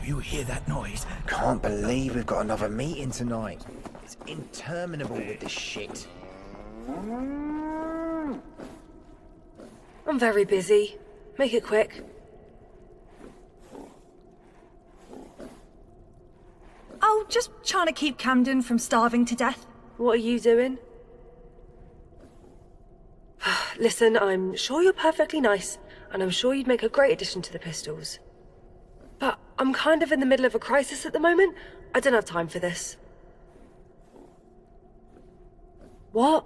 You hear that noise? Can't believe we've got another meeting tonight. It's interminable with this shit. I'm very busy. Make it quick. Oh, just trying to keep Camden from starving to death. What are you doing? Listen, I'm sure you're perfectly nice, and I'm sure you'd make a great addition to the Pistols. But I'm kind of in the middle of a crisis at the moment. I don't have time for this. What?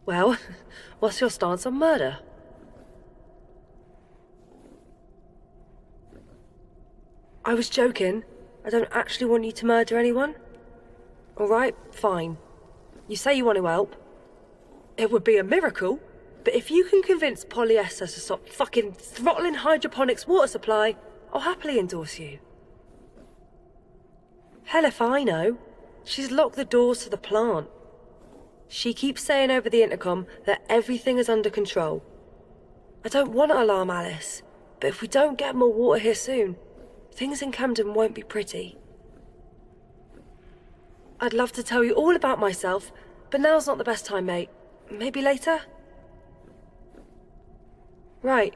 Well, what's your stance on murder? I was joking. I don't actually want you to murder anyone. Alright, fine. You say you want to help. It would be a miracle, but if you can convince Polyester to stop fucking throttling hydroponics water supply, I'll happily endorse you. Hell if I know. She's locked the doors to the plant. She keeps saying over the intercom that everything is under control. I don't want to alarm Alice, but if we don't get more water here soon, things in Camden won't be pretty. I'd love to tell you all about myself, but now's not the best time, mate. Maybe later? Right.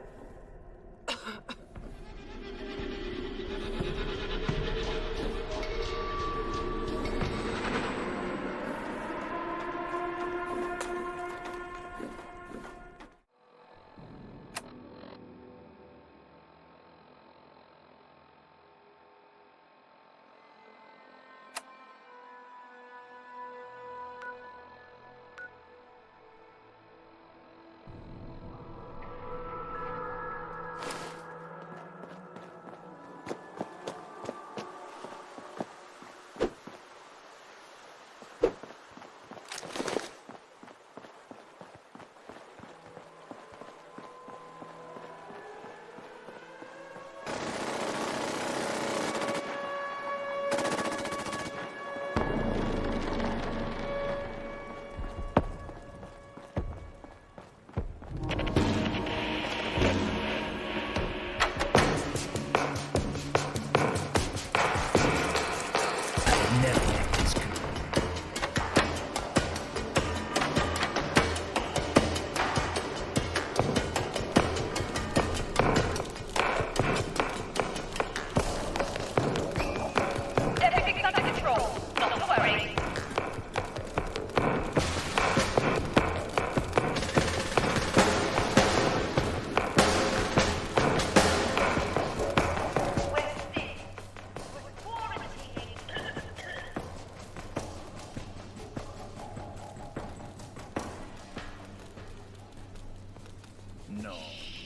No,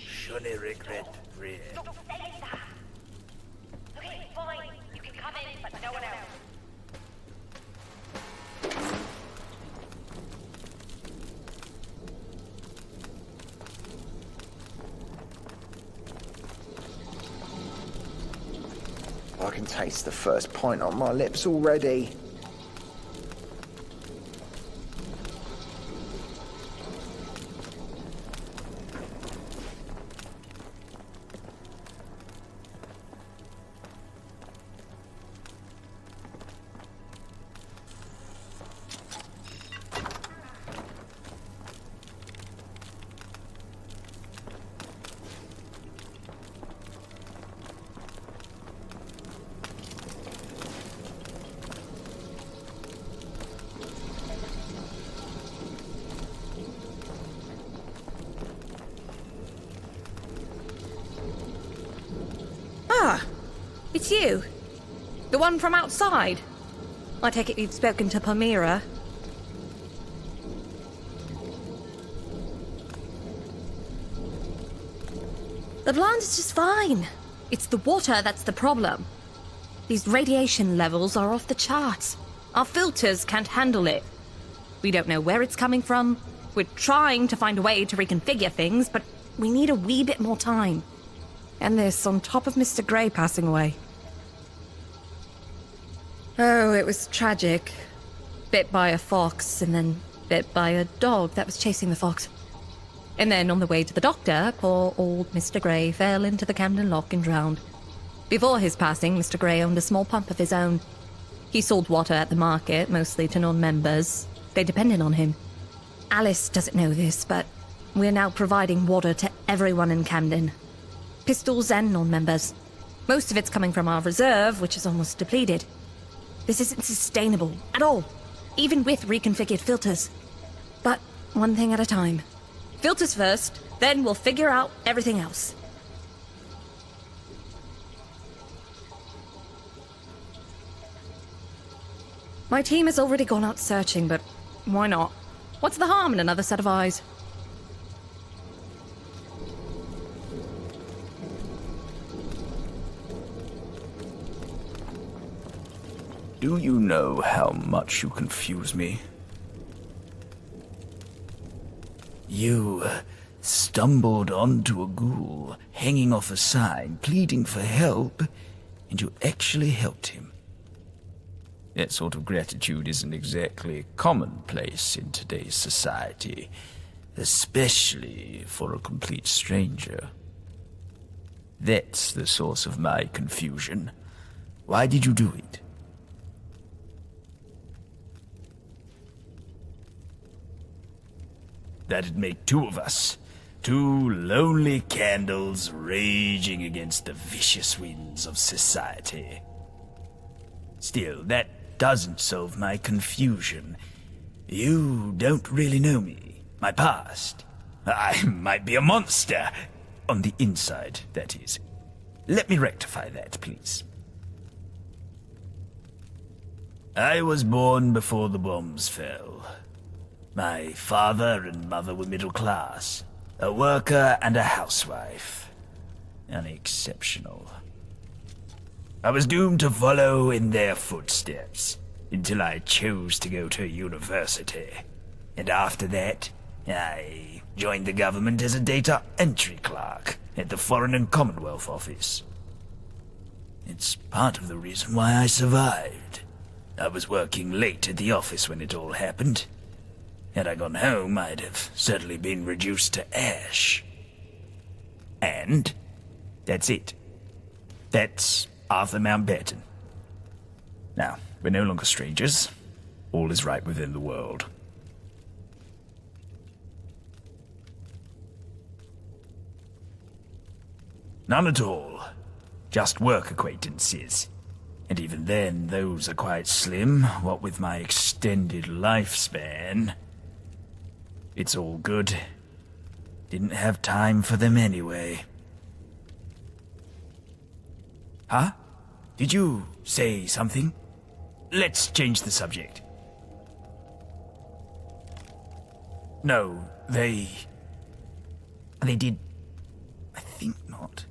surely regret, Ria. Don't say that. Okay, fine. You can come in, but no one else. I can taste the first pint on my lips already. Ah, it's you. The one from outside. I take it you've spoken to Palmyra. The plant is just fine. It's the water that's the problem. These radiation levels are off the charts. Our filters can't handle it. We don't know where it's coming from. We're trying to find a way to reconfigure things, but we need a wee bit more time. And this on top of Mr. Grey passing away. Oh, it was tragic. Bit by a fox, and then bit by a dog that was chasing the fox. And then on the way to the doctor, poor old Mr. Grey fell into the Camden Lock and drowned. Before his passing, Mr. Grey owned a small pump of his own. He sold water at the market, mostly to non-members. They depended on him. Alice doesn't know this, but we're now providing water to everyone in Camden. Pistols and non-members. Most of it's coming from our reserve, which is almost depleted. This isn't sustainable at all, even with reconfigured filters. But one thing at a time. Filters first, then we'll figure out everything else. My team has already gone out searching, but why not? What's the harm in another set of eyes? Do you know how much you confuse me? You stumbled onto a ghoul hanging off a sign, pleading for help, and you actually helped him. That sort of gratitude isn't exactly commonplace in today's society, especially for a complete stranger. That's the source of my confusion. Why did you do it? That'd make two of us. Two lonely candles raging against the vicious winds of society. Still, that doesn't solve my confusion. You don't really know me, my past. I might be a monster. On the inside, that is. Let me rectify that, please. I was born before the bombs fell. My father and mother were middle class, a worker and a housewife. Unexceptional. I was doomed to follow in their footsteps until I chose to go to university. And after that, I joined the government as a data entry clerk at the Foreign and Commonwealth Office. It's part of the reason why I survived. I was working late at the office when it all happened. Had I gone home, I'd have certainly been reduced to ash. And that's it. That's Arthur Mountbatten. Now, we're no longer strangers. All is right within the world. None at all. Just work acquaintances. And even then, those are quite slim, what with my extended lifespan. It's all good. Didn't have time for them anyway. Huh? Did you say something? Let's change the subject. No, they did... I think not.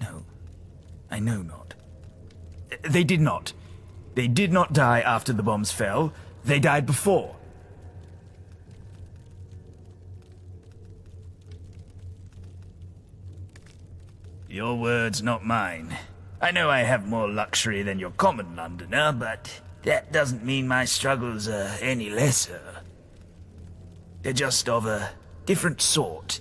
No, I know not. They did not. They did not die after the bombs fell. They died before. Your words, not mine. I know I have more luxury than your common Londoner, but that doesn't mean my struggles are any lesser. They're just of a different sort.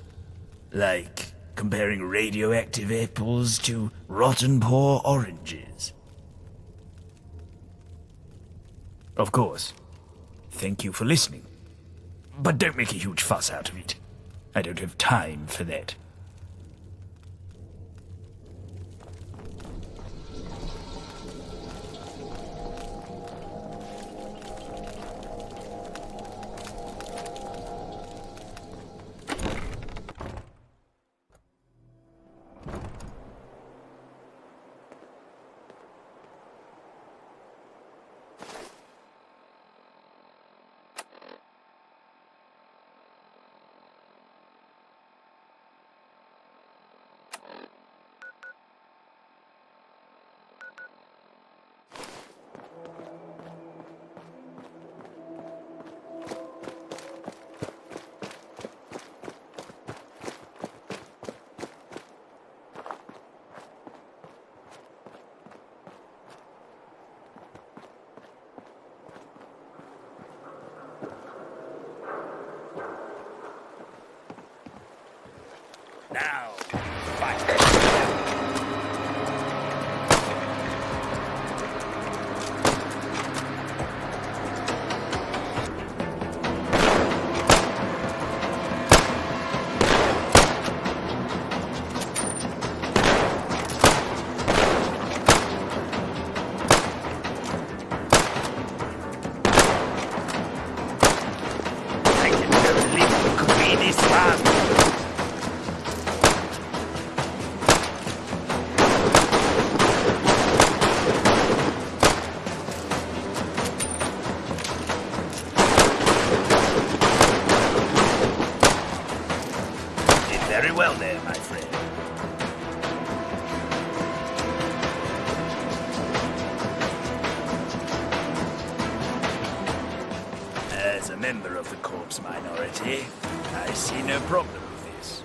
Like comparing radioactive apples to rotten poor oranges. Of course. Thank you for listening. But don't make a huge fuss out of it. I don't have time for that. Now, fight. I can believe it could be this one. Did very well there, my friend. As a member of the corpse minority, I see no problem with this.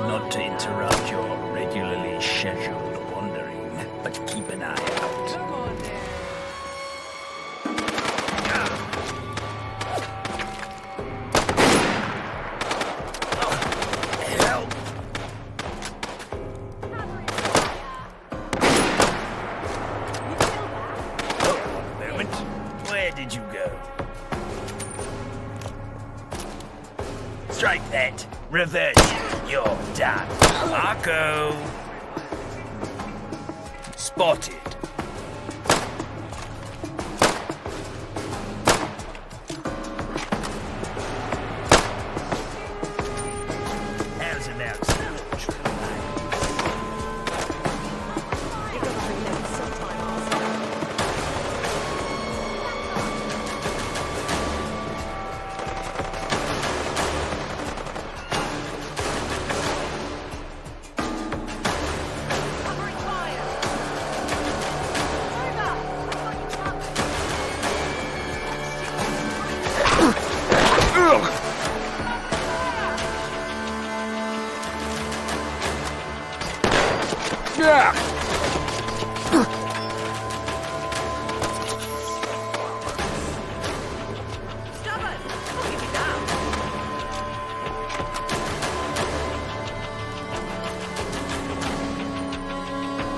Not to interrupt your regularly scheduled wandering, but keep an eye out. Help! Oh, one moment. Where did you go? Strike that. Reverse it. You're done. Marco. Spotted. How's about spiritual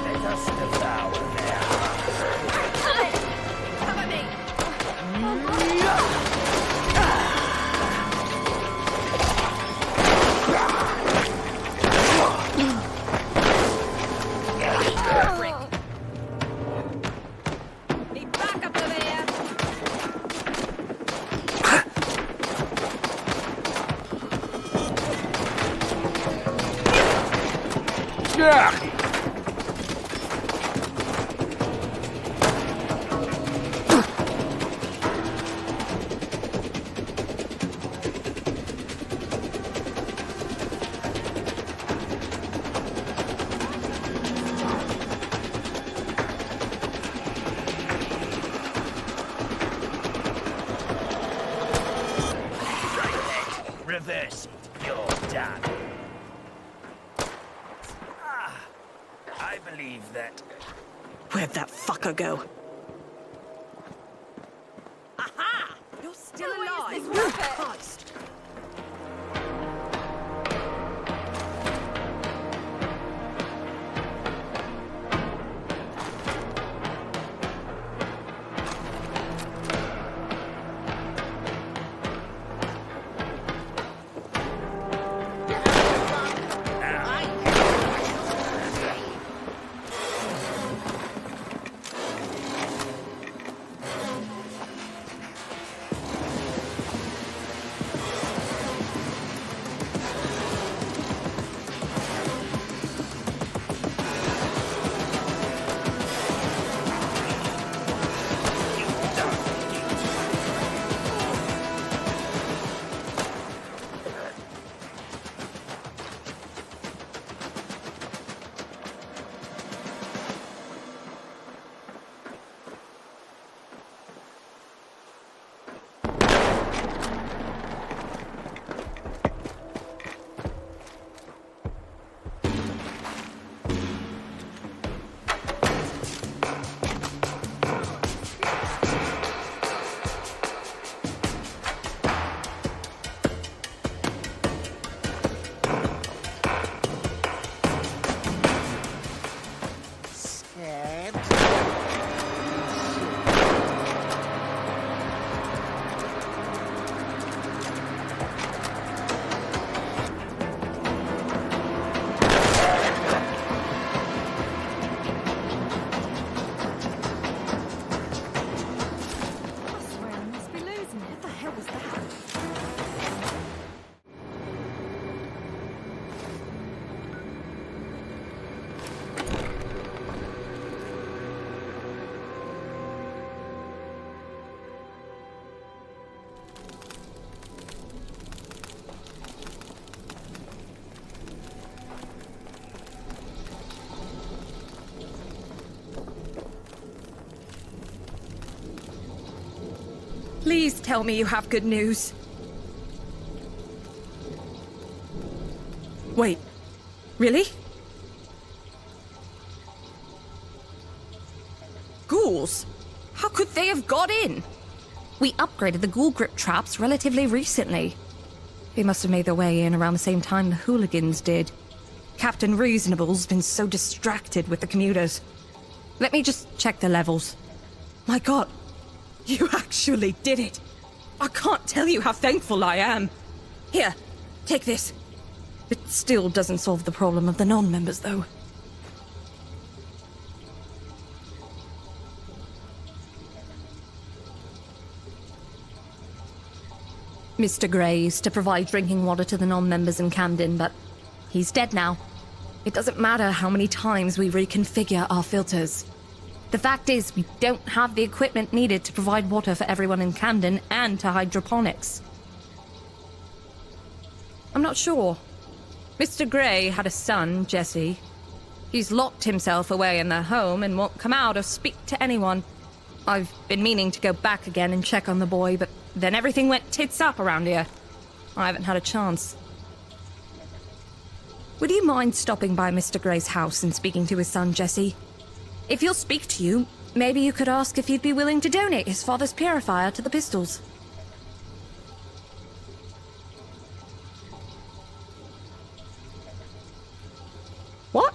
Let us devour their Cover me! Need backup over here! Reverse it. You're done. I believe that. Where'd that fucker go? Aha! You're still alive! Christ! Please tell me you have good news. Wait, really? Ghouls? How could they have got in? We upgraded the ghoul grip traps relatively recently. They must have made their way in around the same time the hooligans did. Captain Reasonable's been so distracted with the commuters. Let me just check the levels. My God, you actually did it. I can't tell you how thankful I am. Here, take this. It still doesn't solve the problem of the non-members, though. Mr. Grey used to provide drinking water to the non-members in Camden, but he's dead now. It doesn't matter how many times we reconfigure our filters. The fact is, we don't have the equipment needed to provide water for everyone in Camden and to hydroponics. I'm not sure. Mr. Grey had a son, Jesse. He's locked himself away in their home and won't come out or speak to anyone. I've been meaning to go back again and check on the boy, but then everything went tits up around here. I haven't had a chance. Would you mind stopping by Mr. Grey's house and speaking to his son, Jesse? If he'll speak to you, maybe you could ask if he'd be willing to donate his father's purifier to the pistols. What?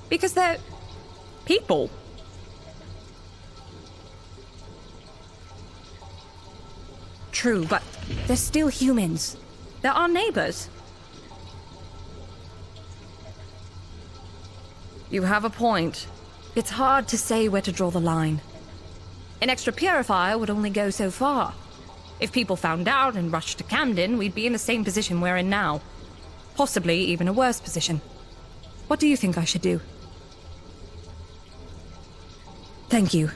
Because they're people. True, but they're still humans. They're our neighbors. You have a point. It's hard to say where to draw the line. An extra purifier would only go so far. If people found out and rushed to Camden, we'd be in the same position we're in now. Possibly even a worse position. What do you think I should do? Thank you.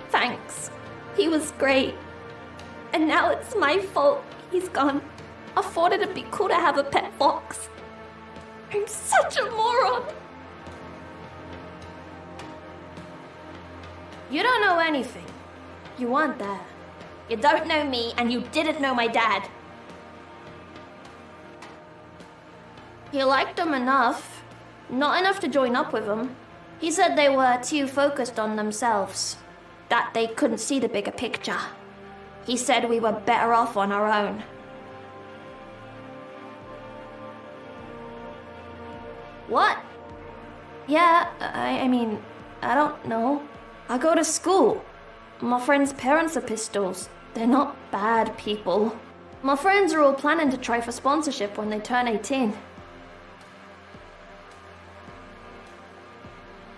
Thanks. He was great. And now it's my fault he's gone. I thought it'd be cool to have a pet fox. I'm such a moron. You don't know anything. You weren't there. You don't know me, and you didn't know my dad. He liked them enough. Not enough to join up with them. He said they were too focused on themselves. That they couldn't see the bigger picture. He said we were better off on our own. What? Yeah, I mean, I don't know. I go to school. My friends' parents are pistols. They're not bad people. My friends are all planning to try for sponsorship when they turn 18.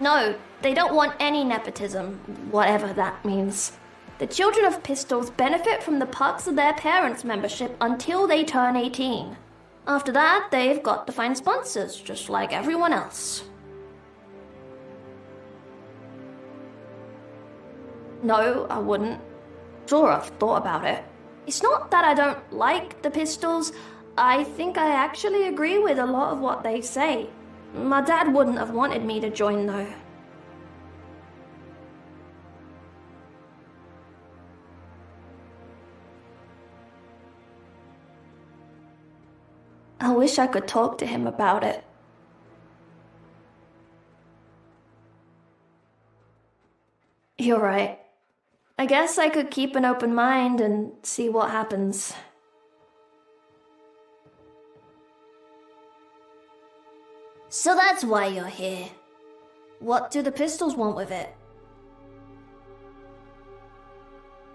No, they don't want any nepotism, whatever that means. The children of pistols benefit from the perks of their parents' membership until they turn 18. After that, they've got to find sponsors, just like everyone else. No, I wouldn't. Sure, I've thought about it. It's not that I don't like the pistols. I think I actually agree with a lot of what they say. My dad wouldn't have wanted me to join, though. I wish I could talk to him about it. You're right. I guess I could keep an open mind and see what happens. So that's why you're here. What do the pistols want with it?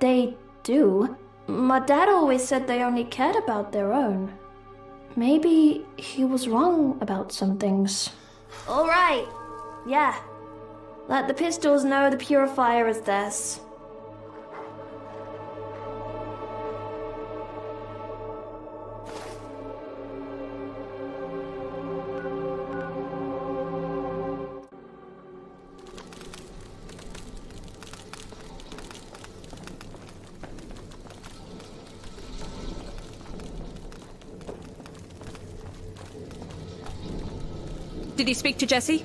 They do. My dad always said they only cared about their own. Maybe he was wrong about some things. All right. Yeah. Let the pistols know the purifier is theirs. Did you speak to Jesse?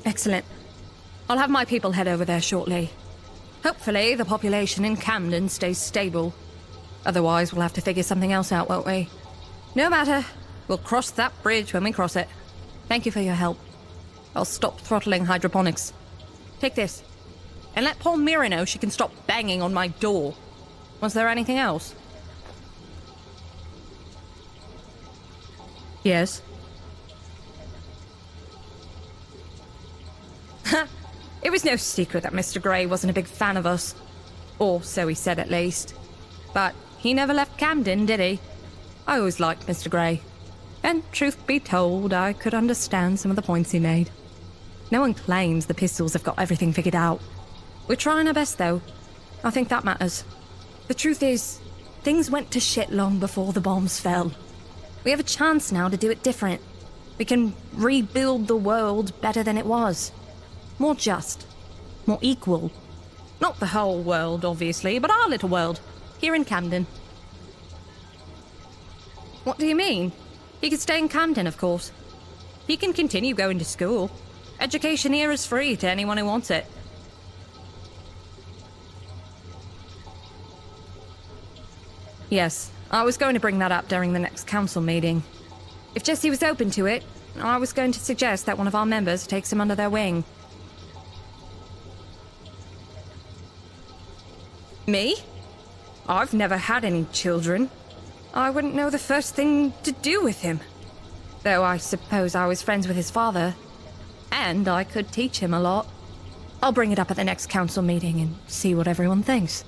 Excellent. I'll have my people head over there shortly. Hopefully, the population in Camden stays stable. Otherwise, we'll have to figure something else out, won't we? No matter. We'll cross that bridge when we cross it. Thank you for your help. I'll stop throttling hydroponics. Take this. And let Paul Mira know she can stop banging on my door. Was there anything else? Yes. It was no secret that Mr. Grey wasn't a big fan of us. Or so he said, at least. But he never left Camden, did he? I always liked Mr. Grey. And truth be told, I could understand some of the points he made. No one claims the pistols have got everything figured out. We're trying our best, though. I think that matters. The truth is, things went to shit long before the bombs fell. We have a chance now to do it different. We can rebuild the world better than it was. More just. More equal. Not the whole world, obviously, but our little world. Here in Camden. What do you mean? He can stay in Camden, of course. He can continue going to school. Education here is free to anyone who wants it. Yes, I was going to bring that up during the next council meeting. If Jesse was open to it, I was going to suggest that one of our members takes him under their wing. Me? I've never had any children. I wouldn't know the first thing to do with him. Though I suppose I was friends with his father. And I could teach him a lot. I'll bring it up at the next council meeting and see what everyone thinks.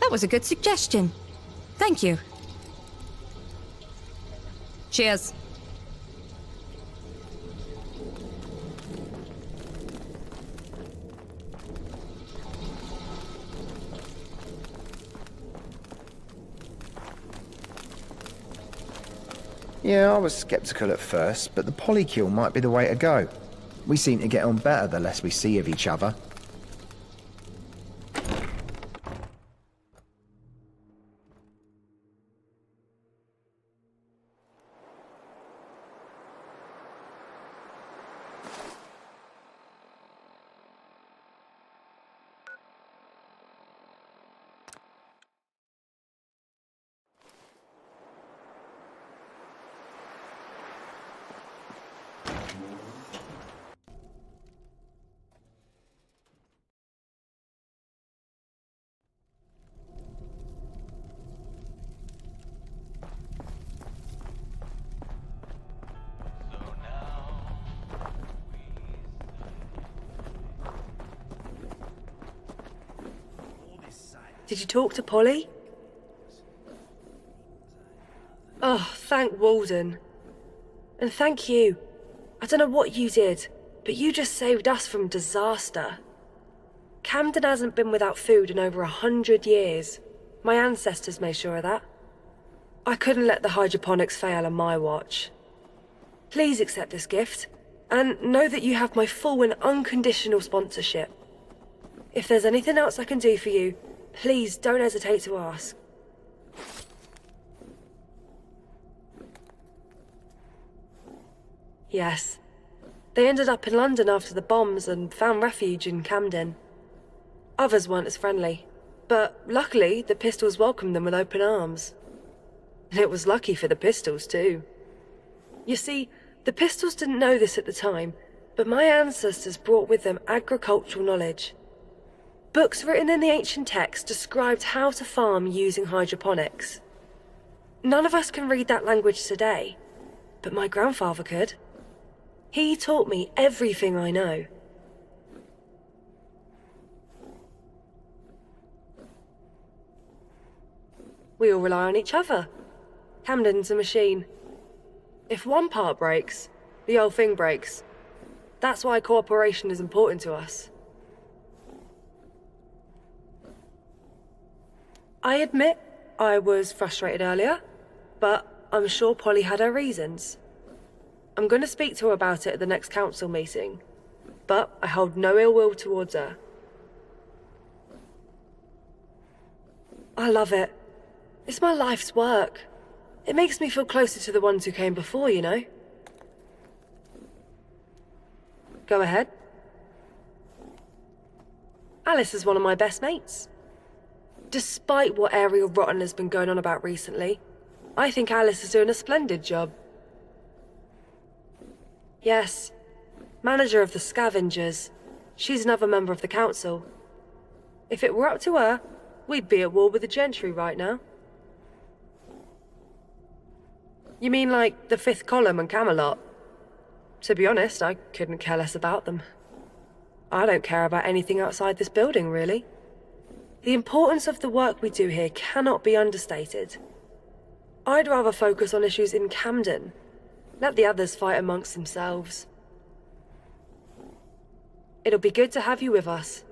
That was a good suggestion. Thank you. Cheers. Yeah, I was sceptical at first, but the polycule might be the way to go. We seem to get on better the less we see of each other. Did you talk to Polly? Oh, thank Walden. And thank you. I don't know what you did, but you just saved us from disaster. Camden hasn't been without food in over 100 years. My ancestors made sure of that. I couldn't let the hydroponics fail on my watch. Please accept this gift, and know that you have my full and unconditional sponsorship. If there's anything else I can do for you, please don't hesitate to ask. Yes. They ended up in London after the bombs and found refuge in Camden. Others weren't as friendly, but luckily the Pistols welcomed them with open arms. And it was lucky for the Pistols too. You see, the Pistols didn't know this at the time, but my ancestors brought with them agricultural knowledge. Books written in the ancient text described how to farm using hydroponics. None of us can read that language today, but my grandfather could. He taught me everything I know. We all rely on each other. Camden's a machine. If one part breaks, the whole thing breaks. That's why cooperation is important to us. I admit I was frustrated earlier, but I'm sure Polly had her reasons. I'm going to speak to her about it at the next council meeting, but I hold no ill will towards her. I love it. It's my life's work. It makes me feel closer to the ones who came before, you know? Go ahead. Alice is one of my best mates. Despite what Ariel Rotten has been going on about recently, I think Alice is doing a splendid job. Yes, manager of the Scavengers. She's another member of the council. If it were up to her, we'd be at war with the gentry right now. You mean like the Fifth Column and Camelot? To be honest, I couldn't care less about them. I don't care about anything outside this building, really. The importance of the work we do here cannot be understated. I'd rather focus on issues in Camden. Let the others fight amongst themselves. It'll be good to have you with us.